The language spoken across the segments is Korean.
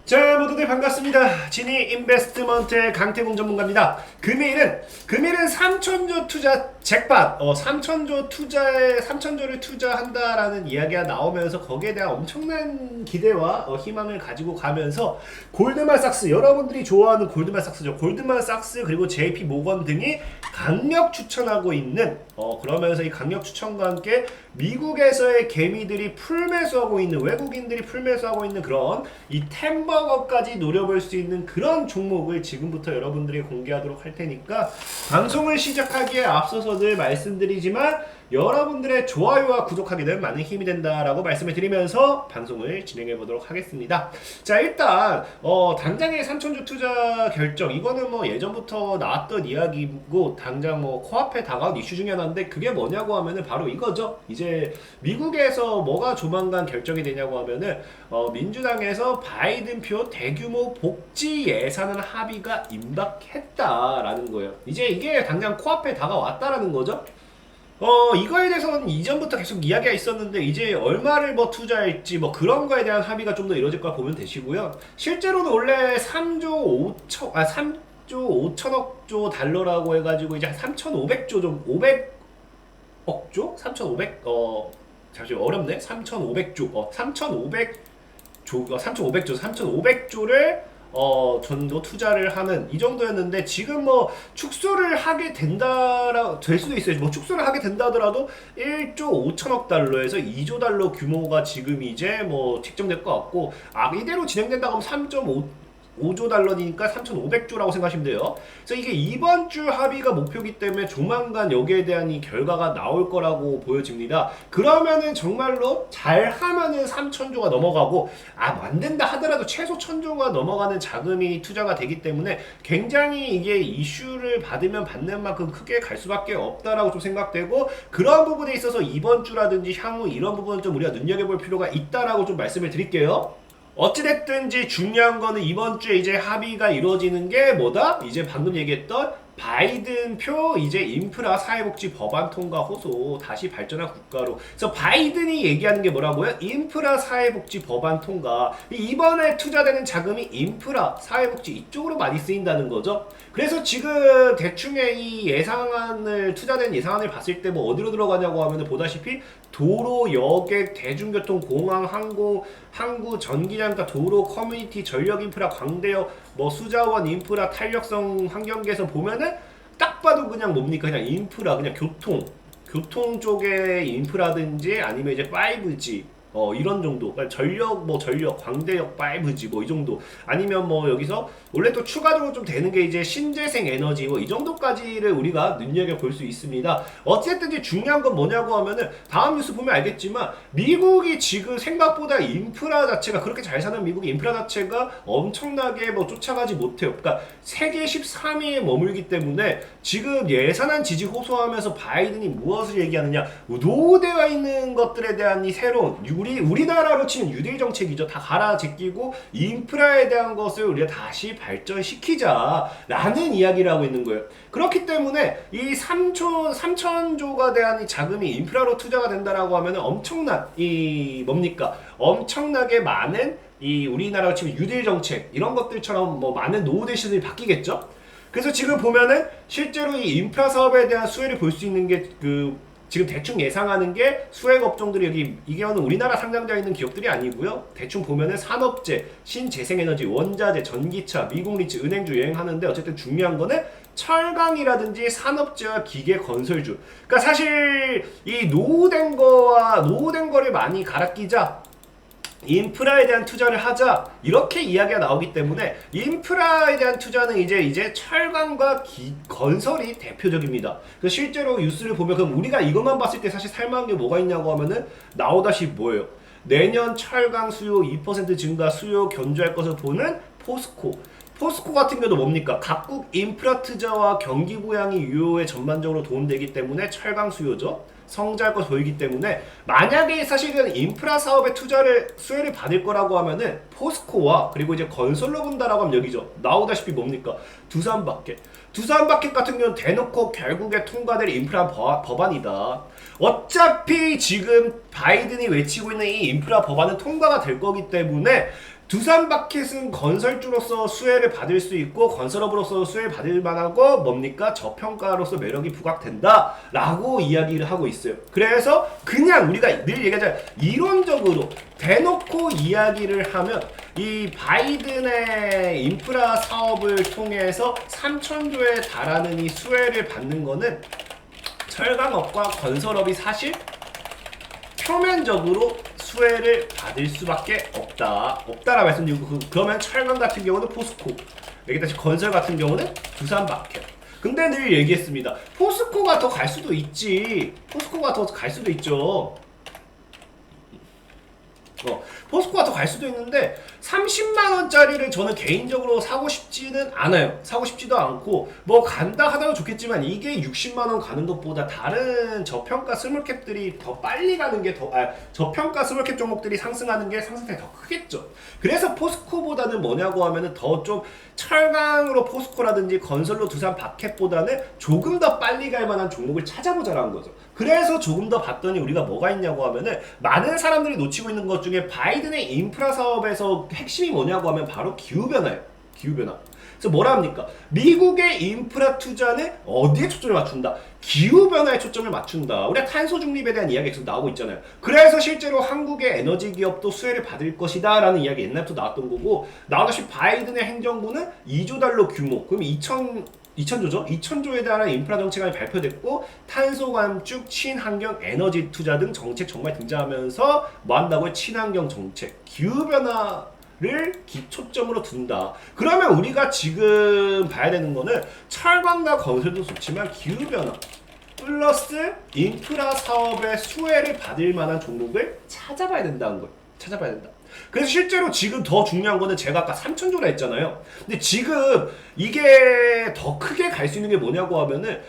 자, 모두들 반갑습니다. 지니 인베스트먼트의 강태공 전문가입니다. 금일은 3천조 투자 잭팟, 3천조를 투자한다라는 이야기가 나오면서 거기에 대한 엄청난 기대와 희망을 가지고 가면서 골드만삭스, 여러분들이 좋아하는 골드만삭스죠. 골드만삭스 그리고 JP 모건 등이 강력 추천하고 있는 그러면서 이 강력 추천과 함께 미국에서의 개미들이 풀매수하고 있는, 외국인들이 풀매수하고 있는 그런 이 템버거까지 노려볼 수 있는 그런 종목을 지금부터 여러분들이 공개하도록 할 테니까, 방송을 시작하기에 앞서서 늘 말씀드리지만 여러분들의 좋아요와 구독하게 되면 많은 힘이 된다라고 말씀을 드리면서 방송을 진행해 보도록 하겠습니다. 자, 일단 당장의 3천조 투자 결정, 이거는 뭐 예전부터 나왔던 이야기고 당장 뭐 코앞에 다가온 이슈 중에 하나인데, 그게 뭐냐고 하면은 바로 이거죠. 이제 미국에서 뭐가 조만간 결정이 되냐고 하면은 민주당에서 바이든 표 대규모 복지 예산안 합의가 임박했다라는 거예요. 이제 이게 당장 코앞에 다가왔다라는 거죠. 이거에 대해서는 이전부터 계속 이야기가 있었는데, 이제 얼마를 뭐 투자할지 뭐 그런 거에 대한 합의가 좀 더 이루어질 거라 보면 되시고요. 실제로는 원래 3조 5천억 달러라고 해가지고 이제 3,500조 좀 500억조? 3,500 잠시 어렵네. 3,500조 3,500조를 전도 투자를 하는 이 정도였는데, 지금 뭐 축소를 하게 될 수도 있어요. 뭐 축소를 하게 된다 하더라도 1조 5천억 달러에서 2조 달러 규모가 지금 이제 뭐 책정될 것 같고, 이대로 진행된다고 하면 5조 달러니까 3,500조라고 생각하시면 돼요. 그래서 이게 이번 주 합의가 목표이기 때문에 조만간 여기에 대한 이 결과가 나올 거라고 보여집니다. 그러면은 정말로 잘하면은 3,000조가 넘어가고, 안 된다 하더라도 최소 1,000조가 넘어가는 자금이 투자가 되기 때문에 굉장히 이게 이슈를 받으면 받는 만큼 크게 갈 수밖에 없다라고 좀 생각되고, 그런 부분에 있어서 이번 주라든지 향후 이런 부분은 좀 우리가 눈여겨볼 필요가 있다라고 좀 말씀을 드릴게요. 어찌됐든지 중요한 거는 이번 주에 이제 합의가 이루어지는 게 뭐다? 이제 방금 얘기했던 바이든 표 이제 인프라 사회복지 법안 통과 호소, 다시 발전한 국가로. 그래서 바이든이 얘기하는 게 뭐라고요? 인프라 사회복지 법안 통과. 이번에 투자되는 자금이 인프라 사회복지 이쪽으로 많이 쓰인다는 거죠. 그래서 지금 대충의 이 투자된 예상안을 봤을 때 뭐 어디로 들어가냐고 하면 보다시피 도로, 여객, 대중교통, 공항, 항구, 전기장과 도로, 커뮤니티, 전력 인프라, 광대역, 뭐 수자원 인프라, 탄력성 환경계에서 보면은 딱 봐도 그냥 뭡니까? 그냥 인프라, 그냥 교통 쪽의 인프라든지 아니면 이제 5G 이런 정도. 그러니까 전력, 광대역, 5G 뭐 이 정도. 아니면 뭐 여기서 원래 또 추가적으로 좀 되는 게 이제 신재생 에너지 뭐 이 정도까지를 우리가 눈여겨 볼 수 있습니다. 어쨌든 중요한 건 뭐냐고 하면은 다음 뉴스 보면 알겠지만, 미국이 지금 생각보다 인프라 자체가, 그렇게 잘 사는 미국의 인프라 자체가 엄청나게 뭐 쫓아가지 못해요. 그러니까 세계 13위에 머물기 때문에 지금 예산안 지지 호소하면서 바이든이 무엇을 얘기하느냐, 노후되어 있는 것들에 대한 이 새로운 우리나라로 치면 뉴딜 정책이죠. 다 갈아 제끼고 인프라에 대한 것을 우리가 다시 발전시키자라는 이야기를 하고 있는 거예요. 그렇기 때문에 이 3천조가 대한 이 자금이 인프라로 투자가 된다라고 하면 엄청나게 많은 이 우리나라로 치면 뉴딜 정책 이런 것들처럼 뭐 많은 노후 대시들이 바뀌겠죠. 그래서 지금 보면은 실제로 이 인프라 사업에 대한 수혜를 볼 수 있는 게 지금 대충 예상하는 게 수혜 업종들이 이게는 우리나라 상장되어 있는 기업들이 아니고요. 대충 보면은 산업재, 신재생에너지, 원자재, 전기차, 미국 리츠, 은행주 여행하는데, 어쨌든 중요한 거는 철강이라든지 산업재와 기계 건설주. 그러니까 사실 이 노후된 거를 많이 갈아 끼자, 인프라에 대한 투자를 하자, 이렇게 이야기가 나오기 때문에 인프라에 대한 투자는 이제 철강과 건설이 대표적입니다. 그래서 실제로 뉴스를 보면, 그럼 우리가 이것만 봤을 때 사실 살만한 게 뭐가 있냐고 하면은 나오다시피 뭐예요? 내년 철강 수요 2% 증가, 수요 견조할 것을 보는 포스코 같은 경우도 뭡니까? 각국 인프라 투자와 경기 부양이 유효에 전반적으로 도움되기 때문에 철강 수요죠. 성장할 것 보이기 때문에, 만약에 사실은 인프라 사업에 수혜를 받을 거라고 하면은 포스코와 그리고 이제 건설로 본다라고 하면 여기죠. 나오다시피 뭡니까? 두산마켓 같은 경우는 대놓고 결국에 통과될 인프라 법안이다. 어차피 지금 바이든이 외치고 있는 이 인프라 법안은 통과가 될 거기 때문에 두산바켓은 건설주로서 수혜를 받을 수 있고 건설업으로서 수혜를 받을 만하고 뭡니까? 저평가로서 매력이 부각된다 라고 이야기를 하고 있어요. 그래서 그냥 우리가 늘 얘기하잖아요. 이론적으로 대놓고 이야기를 하면 이 바이든의 인프라 사업을 통해서 3천조에 달하는 이 수혜를 받는 거는 철강업과 건설업이 사실 표면적으로 수혜를 받을 수밖에 없다라 말씀드리고, 그러면 철강 같은 경우는 포스코, 여기 다시 건설 같은 경우는 두산바켓. 근데 늘 얘기했습니다. 포스코가 더 갈 수도 있지. 포스코가 더 갈 수도 있죠. 포스코가 더 갈 수도 있는데 30만원짜리를 저는 개인적으로 사고 싶지는 않아요. 사고 싶지도 않고, 뭐 간다 하더라도 좋겠지만 이게 60만원 가는 것보다 다른 저평가 스몰캡들이 더 빨리 가는 게 저평가 스몰캡 종목들이 상승하는 게 상승세가 더 크겠죠. 그래서 포스코보다는 뭐냐고 하면은 더 좀 철강으로 포스코라든지 건설로 두산바켓보다는 조금 더 빨리 갈 만한 종목을 찾아보자라는 거죠. 그래서 조금 더 봤더니 우리가 뭐가 있냐고 하면은, 많은 사람들이 놓치고 있는 것 중에 바이든의 인프라 사업에서 핵심이 뭐냐고 하면 바로 기후변화예요. 기후변화. 그래서 뭐라 합니까? 미국의 인프라 투자는 어디에 초점을 맞춘다? 기후변화에 초점을 맞춘다. 우리가 탄소 중립에 대한 이야기가 계속 나오고 있잖아요. 그래서 실제로 한국의 에너지 기업도 수혜를 받을 것이다 라는 이야기 옛날부터 나왔던 거고, 나오다시피 바이든의 행정부는 2조 달러 규모, 그럼 2천조죠? 2천조에 달하는 인프라 정책안이 발표됐고, 탄소 감축, 친환경 에너지 투자 등 정책 정말 등장하면서 뭐 한다고요? 친환경 정책, 기후변화를 기초점으로 둔다. 그러면 우리가 지금 봐야 되는 거는 철강과 건설도 좋지만 기후변화 플러스 인프라 사업의 수혜를 받을 만한 종목을 찾아봐야 된다는 거예요. 찾아봐야 된다. 그래서 실제로 지금 더 중요한 거는 제가 아까 3천조라 했잖아요. 근데 지금 이게 더 크게 갈 수 있는 게 뭐냐고 하면은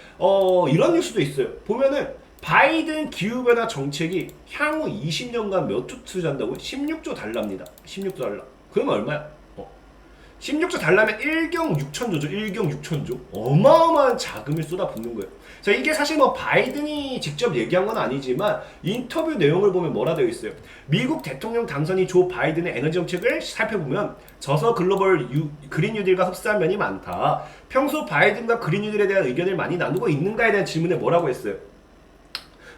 이런 뉴스도 있어요. 보면은 바이든 기후변화 정책이 향후 20년간 몇 조 투자한다고요? 16조 달러입니다. 16조 달러. 그러면 얼마야? 16조 달러면 1경 6천조죠. 1경 6천조. 어마어마한 자금을 쏟아붓는 거예요. 자, 이게 사실 뭐 바이든이 직접 얘기한 건 아니지만 인터뷰 내용을 보면 뭐라 되어 있어요. 미국 대통령 당선인 조 바이든의 에너지 정책을 살펴보면 저서 글로벌 그린 뉴딜과 흡사한 면이 많다. 평소 바이든과 그린 뉴딜에 대한 의견을 많이 나누고 있는가에 대한 질문에 뭐라고 했어요?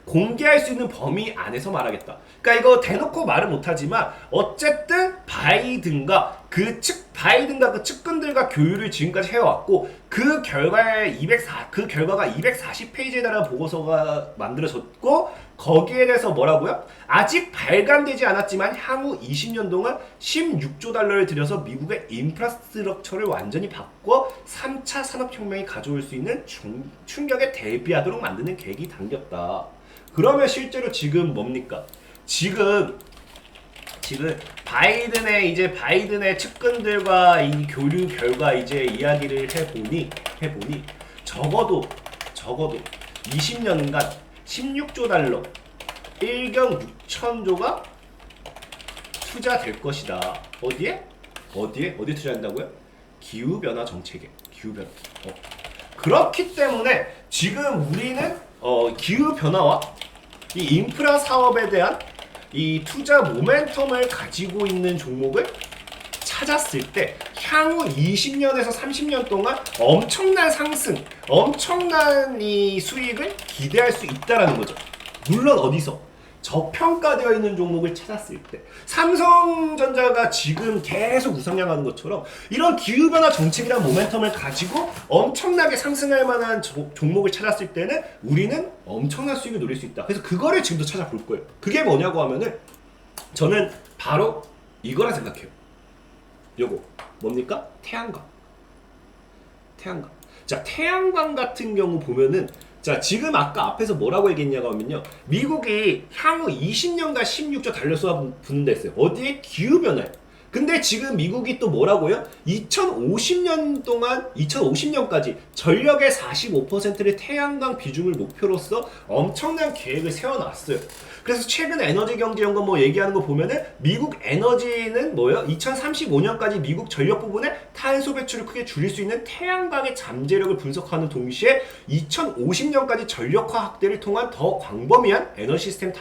공개할 수 있는 범위 안에서 말하겠다. 그러니까 이거 대놓고 말은 못하지만 어쨌든 바이든과 그 측근들과 교류를 지금까지 해왔고, 그 결과가 240페이지에 달한 보고서가 만들어졌고, 거기에 대해서 뭐라고요? 아직 발간되지 않았지만 향후 20년 동안 16조 달러를 들여서 미국의 인프라스트럭처를 완전히 바꿔 3차 산업혁명이 가져올 수 있는 충격에 대비하도록 만드는 계획이 담겼다. 그러면 실제로 지금 뭡니까? 지금 바이든의 측근들과 이 교류 결과 이제 이야기를 해보니 적어도 20년간 16조 달러 1경 6천조가 투자될 것이다. 어디에 투자한다고요? 기후변화 정책에. 기후변화. 그렇기 때문에 지금 우리는 기후변화와 이 인프라 사업에 대한 이 투자 모멘텀을 가지고 있는 종목을 찾았을 때 향후 20년에서 30년 동안 엄청난 상승, 엄청난 이 수익을 기대할 수 있다라는 거죠. 물론 어디서? 저평가되어 있는 종목을 찾았을 때. 삼성전자가 지금 계속 우상향하는 것처럼 이런 기후변화 정책이란 모멘텀을 가지고 엄청나게 상승할 만한 종목을 찾았을 때는 우리는 엄청난 수익을 노릴 수 있다. 그래서 그거를 지금도 찾아볼 거예요. 그게 뭐냐고 하면은 저는 바로 이거라 생각해요. 요거 뭡니까? 태양광. 자, 태양광 같은 경우 보면은, 자, 지금 아까 앞에서 뭐라고 얘기했냐고 하면요, 미국이 향후 20년간 16조 달러 쏟아붓는다 했어요. 어디에? 기후변화에. 근데 지금 미국이 또 뭐라고요? 2050년까지 전력의 45%를 태양광 비중을 목표로서 엄청난 계획을 세워놨어요. 그래서 최근 에너지경제연구원 뭐 얘기하는 거 보면은 미국 에너지는 뭐예요? 2035년까지 미국 전력 부분에 탄소 배출을 크게 줄일 수 있는 태양광의 잠재력을 분석하는 동시에 2050년까지 전력화 확대를 통한 더 광범위한 에너지 시스템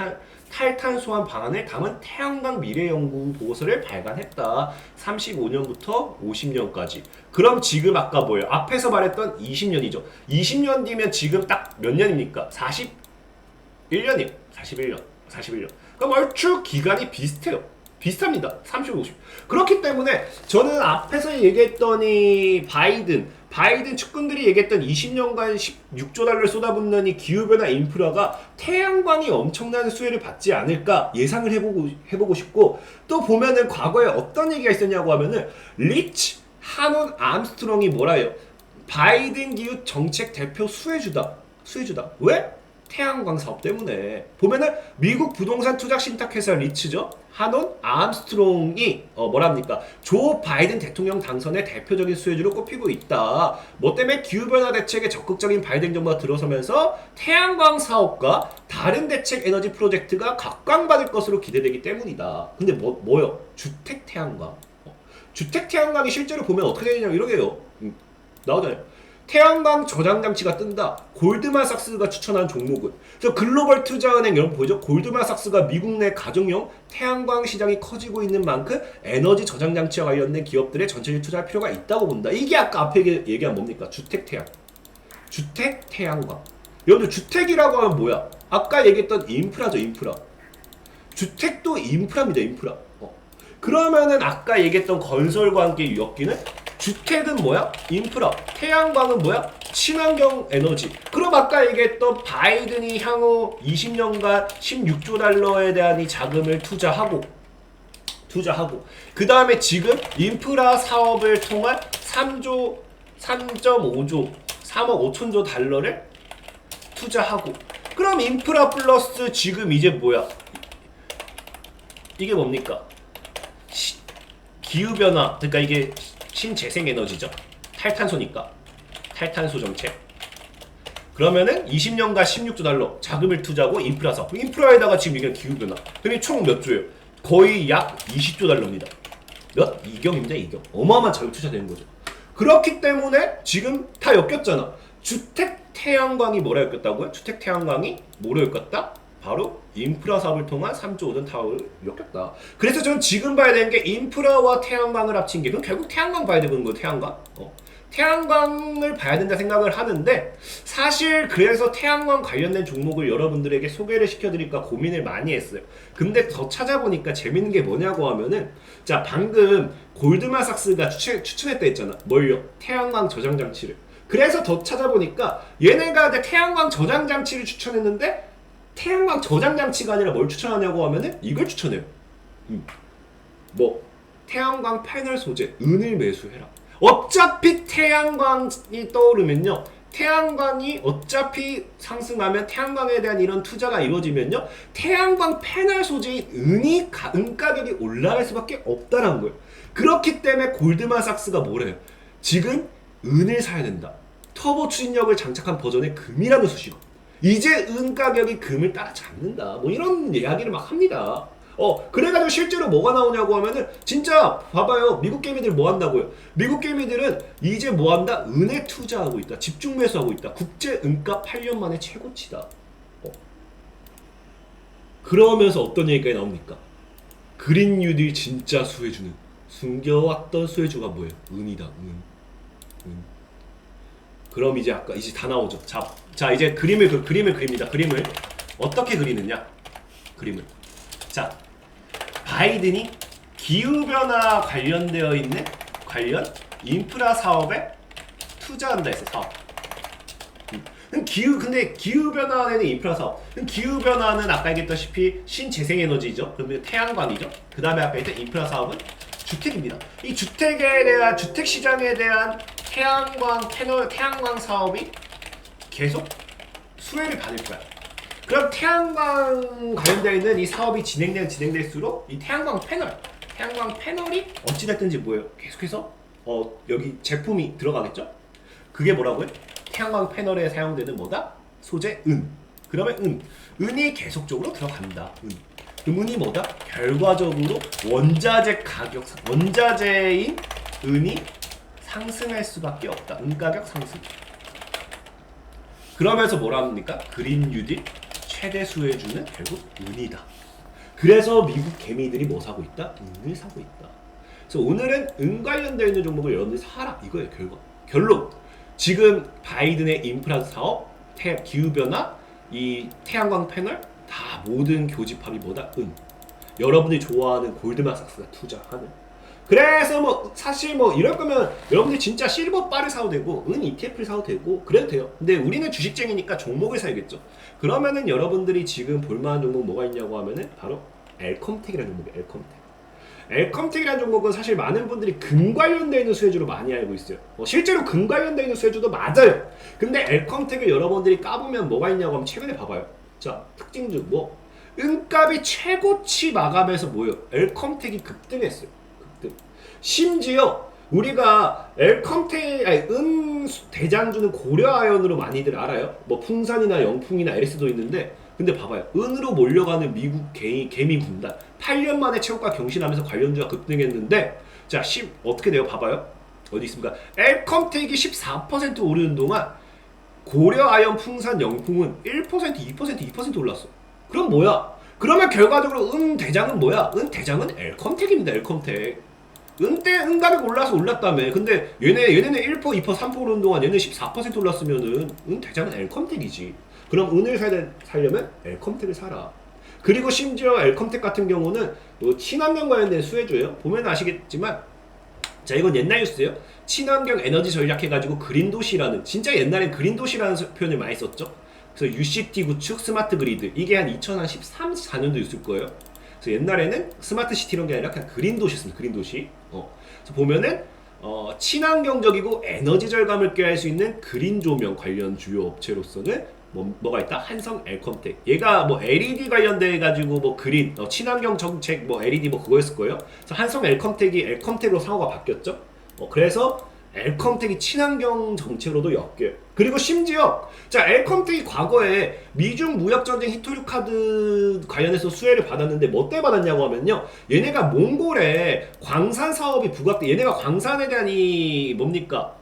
탈탄소환 방안을 담은 태양광 미래연구 보고서를 발간했다. 35년부터 50년까지. 그럼 지금 아까 뭐예요? 앞에서 말했던 20년이죠. 20년 뒤면 지금 딱 몇 년입니까? 41년이에요. 41년. 그럼 얼추 기간이 비슷해요. 비슷합니다. 30, 50. 그렇기 때문에 저는 앞에서 얘기했던 이 바이든 측근들이 얘기했던 20년간 16조 달러를 쏟아붓는 이 기후변화 인프라가 태양광이 엄청난 수혜를 받지 않을까 예상을 해보고 싶고, 또 보면은 과거에 어떤 얘기가 있었냐고 하면은 리치 하논 암스트롱이 뭐라 해요? 바이든 기후 정책 대표 수혜주다. 왜? 태양광 사업 때문에. 보면은 미국 부동산 투자 신탁회사 리츠죠. 하논 암스트롱이 뭐랍니까? 조 바이든 대통령 당선의 대표적인 수혜주로 꼽히고 있다. 뭐 때문에 기후변화 대책에 적극적인 바이든 정부가 들어서면서 태양광 사업과 다른 대책 에너지 프로젝트가 각광받을 것으로 기대되기 때문이다. 근데 뭐요? 주택 태양광. 주택 태양광이 실제로 보면 어떻게 되냐면 이러게요. 나오잖아요. 태양광 저장장치가 뜬다. 골드만삭스가 추천한 종목은. 그래서 글로벌 투자은행 여러분 보이죠? 골드만삭스가 미국 내 가정용 태양광 시장이 커지고 있는 만큼 에너지 저장장치와 관련된 기업들의 전체적인 투자할 필요가 있다고 본다. 이게 아까 앞에 얘기한 뭡니까? 주택 태양광. 여러분들 주택이라고 하면 뭐야? 아까 얘기했던 인프라죠, 인프라. 주택도 인프라입니다. 그러면은 아까 얘기했던 건설과 함께 엮이는 주택은 뭐야? 인프라. 태양광은 뭐야? 친환경 에너지. 그럼 아까 얘기했던 바이든이 향후 20년간 16조 달러에 대한 이 자금을 투자하고 그 다음에 지금 인프라 사업을 통한 3조 3.5조 3억 5천조 달러를 투자하고, 그럼 인프라 플러스 지금 이제 뭐야? 이게 뭡니까? 기후변화, 그러니까 이게 신재생에너지죠. 탈탄소니까. 탈탄소 정책. 그러면은 20년간 16조 달러 자금을 투자하고 인프라 사업. 인프라에다가 지금 이게 기후변화. 그럼 총 몇 조예요? 거의 약 20조 달러입니다. 몇? 2경입니다, 2경. 어마어마한 자금 투자되는 거죠. 그렇기 때문에 지금 다 엮였잖아. 주택 태양광이 뭐라 엮였다고요? 주택 태양광이 뭐로 엮였다? 바로 인프라 사업을 통한 3조 5전 타워를 엮였다. 그래서 저는 지금 봐야 되는 게 인프라와 태양광을 합친 게, 그럼 결국 태양광 봐야 되는 거예요. 태양광을 봐야 된다 생각을 하는데, 사실 그래서 태양광 관련된 종목을 여러분들에게 소개를 시켜드릴까 고민을 많이 했어요. 근데 더 찾아보니까 재밌는 게 뭐냐고 하면은, 자 방금 골드만삭스가 추천했다 했잖아. 뭘요? 태양광 저장장치를. 그래서 더 찾아보니까 얘네가 태양광 저장장치를 추천했는데, 태양광 저장장치가 아니라 뭘 추천하냐고 하면은 이걸 추천해요. 태양광 패널 소재 은을 매수해라. 어차피 태양광이 떠오르면요, 태양광이 어차피 상승하면, 태양광에 대한 이런 투자가 이루어지면요, 태양광 패널 소재인 은 가격이 올라갈 수밖에 없다는 거예요. 그렇기 때문에 골드만삭스가 뭐래요? 지금 은을 사야 된다. 터보 추진력을 장착한 버전의 금이라는 수식어. 이제 은 가격이 금을 따라잡는다. 뭐 이런 이야기를 막 합니다. 그래가지고 실제로 뭐가 나오냐고 하면은, 진짜 봐봐요. 미국 개미들 뭐 한다고요? 미국 개미들은 이제 뭐 한다? 은에 투자하고 있다. 집중 매수하고 있다. 국제 은가 8년 만에 최고치다. 그러면서 어떤 얘기가 나옵니까? 그린 뉴딜 진짜 수혜주는, 숨겨왔던 수혜주가 뭐예요? 은이다. 은. 그럼 이제 아까 이제 다 나오죠. 자 이제 그림을 그립니다. 그림을 어떻게 그리느냐? 자, 바이든이 기후변화 관련되어 있는 관련 인프라 사업에 투자한다 해서 사업. 근데 기후변화에는 인프라 사업. 기후변화는 아까 얘기했다시피 신재생에너지죠. 그러면 태양광이죠. 그 다음에 아까 했던 인프라 사업은 주택입니다. 이 주택에 대한, 주택 시장에 대한 태양광 사업이 계속 수혜를 받을 거야. 그럼 태양광 관련되어 있는 이 사업이 진행될수록 이 태양광 패널이 어찌됐든지 뭐예요? 계속해서 여기 제품이 들어가겠죠? 그게 뭐라고요? 태양광 패널에 사용되는 뭐다? 소재 은. 그러면 은이 계속적으로 들어간다. 은이 뭐다? 결과적으로 원자재인 은이 상승할 수밖에 없다. 은 가격 상승. 그러면서 뭐라 합니까? 그린 뉴딜 최대 수혜주는 결국 은이다. 그래서 미국 개미들이 뭐 사고 있다? 은을 사고 있다. 그래서 오늘은 은 관련되어 있는 종목을 여러분들이 사라 이거예요. 결론. 지금 바이든의 인프라 사업, 기후변화, 이 태양광 패널 다 모든 교집합이 뭐다? 은. 여러분들이 좋아하는 골드만삭스가 투자하는. 그래서 뭐 사실 뭐 이럴 거면 여러분들이 진짜 실버 바를 사도 되고 은 ETF를 사도 되고 그래도 돼요. 근데 우리는 주식쟁이니까 종목을 사야겠죠. 그러면은 여러분들이 지금 볼만한 종목 뭐가 있냐고 하면은 바로 엘컴텍이라는 종목이에요. 엘컴텍이라는 종목은 사실 많은 분들이 금 관련되어 있는 수혜주로 많이 알고 있어요. 실제로 금 관련되어 있는 수혜주도 맞아요. 근데 엘컴텍을 여러분들이 까보면 뭐가 있냐고 하면 최근에 봐봐요. 자, 특징주 뭐 은값이 최고치 마감해서 뭐예요? 엘컴텍이 급등했어요. 심지어 우리가 은 대장주는 고려아연으로 많이들 알아요. 뭐 풍산이나 영풍이나 LS도 있는데 근데 봐봐요. 은으로 몰려가는 미국 개미 군단 8년 만에 최고가 경신하면서 관련주가 급등했는데 자, 어떻게 돼요? 봐봐요. 어디 있습니까? 엘컴텍이 14% 오르는 동안 고려아연 풍산 영풍은 1%, 2% 올랐어. 그럼 뭐야? 그러면 결과적으로 은 대장은 뭐야? 은 대장은 엘컴텍입니다. 엘컴텍. 은값이 올라서 올랐다며. 근데 얘네는 1%, 2%, 3% 오르는 동안 얘는 14% 올랐으면은 은 대장은 엘컴텍이지. 그럼 은을 사려면 엘컴텍을 사라. 그리고 심지어 엘컴텍 같은 경우는 친환경 관련된 수혜주예요. 보면 아시겠지만 자, 이건 옛날 뉴스예요. 친환경 에너지 전략해가지고 그린도시라는, 진짜 옛날엔 그린도시라는 표현을 많이 썼죠. 그래서 UCT 구축 스마트 그리드, 이게 한 2013, 14년도 있을 거예요. 그래서 옛날에는 스마트 시티 이런 게 아니라 그냥 그린도시였습니다. 그린도시. 그래서 보면은 친환경적이고 에너지 절감을 꾀할 수 있는 그린 조명 관련 주요 업체로서는 뭐가 있다? 한성 엘컴텍. 얘가 뭐 LED 관련돼 가지고 뭐 그린, 친환경 정책 뭐 LED 뭐 그거였을 거예요. 그래서 한성 엘컴텍이 엘컴텍으로 상호가 바뀌었죠. 그래서 엘컴텍이 친환경 정책으로도 엮여요. 그리고 심지어 자, 엘컴텍이 과거에 미중 무역전쟁 히토류 카드 관련해서 수혜를 받았는데 뭐 때 받았냐고 하면요, 얘네가 몽골에 광산 사업이 부각돼. 얘네가 광산에 대한 이 뭡니까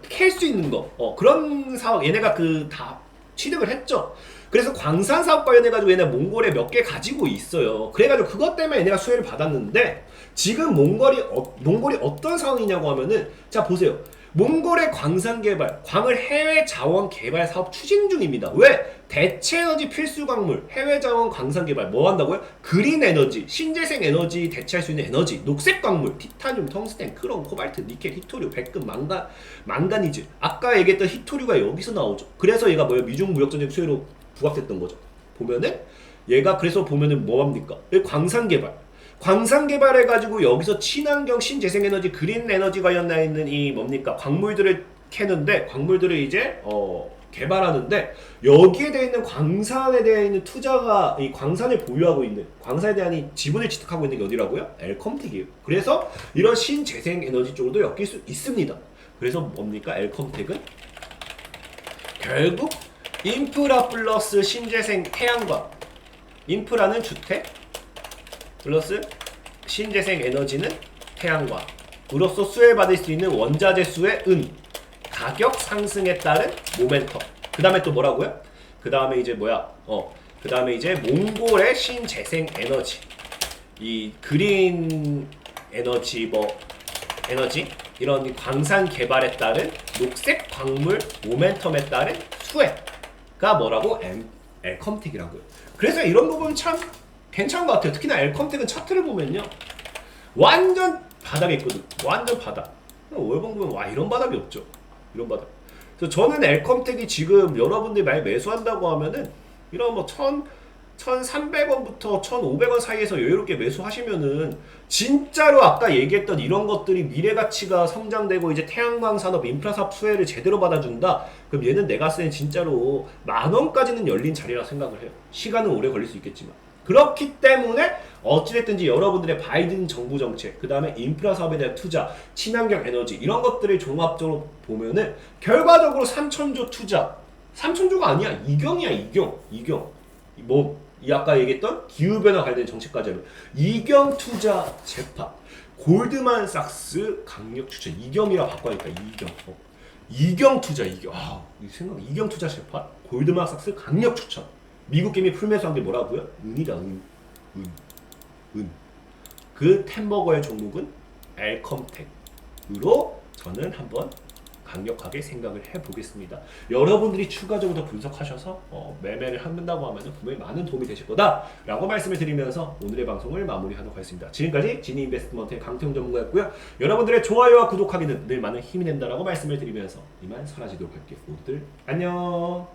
캘 수 있는 거, 그런 사업 얘네가 다 취득을 했죠. 그래서 광산 사업 관련해가지고 얘네 몽골에 몇 개 가지고 있어요. 그래가지고 그것 때문에 얘네가 수혜를 받았는데 지금 몽골이 어떤 상황이냐고 하면은 자, 보세요. 몽골의 광산 개발, 광을 해외 자원 개발 사업 추진 중입니다. 왜? 대체 에너지 필수 광물, 해외 자원 광산 개발 뭐 한다고요? 그린 에너지, 신재생 에너지 대체할 수 있는 에너지, 녹색 광물, 티타늄, 텅스텐, 크롬, 코발트, 니켈, 히토류, 백금, 망가니즈. 아까 얘기했던 히토류가 여기서 나오죠. 그래서 얘가 뭐예요? 미중 무역전쟁 수혜로 부각됐던 거죠. 보면은 얘가 그래서 보면은 뭐 합니까? 광산 개발 해가지고 여기서 친환경 신재생에너지 그린 에너지 관련돼 있는 이 광물들을 캐는데, 광물들을 이제 개발하는데 여기에 대해 있는 광산에 대해 있는 투자가, 이 광산을 보유하고 있는, 광산에 대한 이 지분을 취득하고 있는 게 어디라고요? 엘컴텍이에요. 그래서 이런 신재생에너지 쪽으로도 엮일 수 있습니다. 그래서 엘컴텍은 결국 인프라 플러스 신재생 태양광, 인프라는 주택 플러스 신재생 에너지는 태양광으로서 수혜받을 수 있는 원자재 수의 가격 상승에 따른 모멘텀. 그 다음에 또 뭐라고요? 그 다음에 이제 그 다음에 이제 몽골의 신재생 에너지, 이 그린 에너지 에너지 이런 광산 개발에 따른 녹색 광물 모멘텀에 따른 수혜가 뭐라고? 엘컴텍이라고요. 그래서 이런 부분 참 괜찮은 것 같아요. 특히나 엘컴텍은 차트를 보면요, 완전 바닥에 있거든. 완전 바닥. 월봉 보면 와, 이런 바닥이 없죠. 이런 바닥. 그래서 저는 엘컴텍이 지금 여러분들이 많이 매수한다고 하면은 이런 1,300원부터 1,500원 사이에서 여유롭게 매수하시면은 진짜로 아까 얘기했던 이런 것들이 미래 가치가 성장되고 이제 태양광 산업, 인프라 사업 수혜를 제대로 받아준다. 그럼 얘는 내가 쓰는 진짜로 10,000원까지는 열린 자리라 생각을 해요. 시간은 오래 걸릴 수 있겠지만. 그렇기 때문에 어찌됐든지 여러분들의 바이든 정부 정책, 그 다음에 인프라 사업에 대한 투자, 친환경 에너지 이런 것들을 종합적으로 보면은 결과적으로 3,000조 투자, 3,000조가 아니야, 2경이야. 2경. 이 아까 얘기했던 기후변화 관련된 정책까지 하면 2경 투자 재판, 골드만삭스 강력 추천, 2경이라 바꿔야겠다. 2경 투자, 2경. 이 생각, 2경 투자 재판, 골드만삭스 강력 추천. 미국 개미 풀매수한 게 뭐라고요? 은이다, 은. 은. 그 템버거의 종목은 엘컴텍으로 저는 한번 강력하게 생각을 해보겠습니다. 여러분들이 추가적으로 더 분석하셔서 매매를 한다고 하면 분명히 많은 도움이 되실 거다라고 말씀을 드리면서 오늘의 방송을 마무리하도록 하겠습니다. 지금까지 지니인베스트먼트의 강태용 전문가였고요. 여러분들의 좋아요와 구독하기는 늘 많은 힘이 된다라고 말씀을 드리면서 이만 사라지도록 할게요. 모두들 안녕.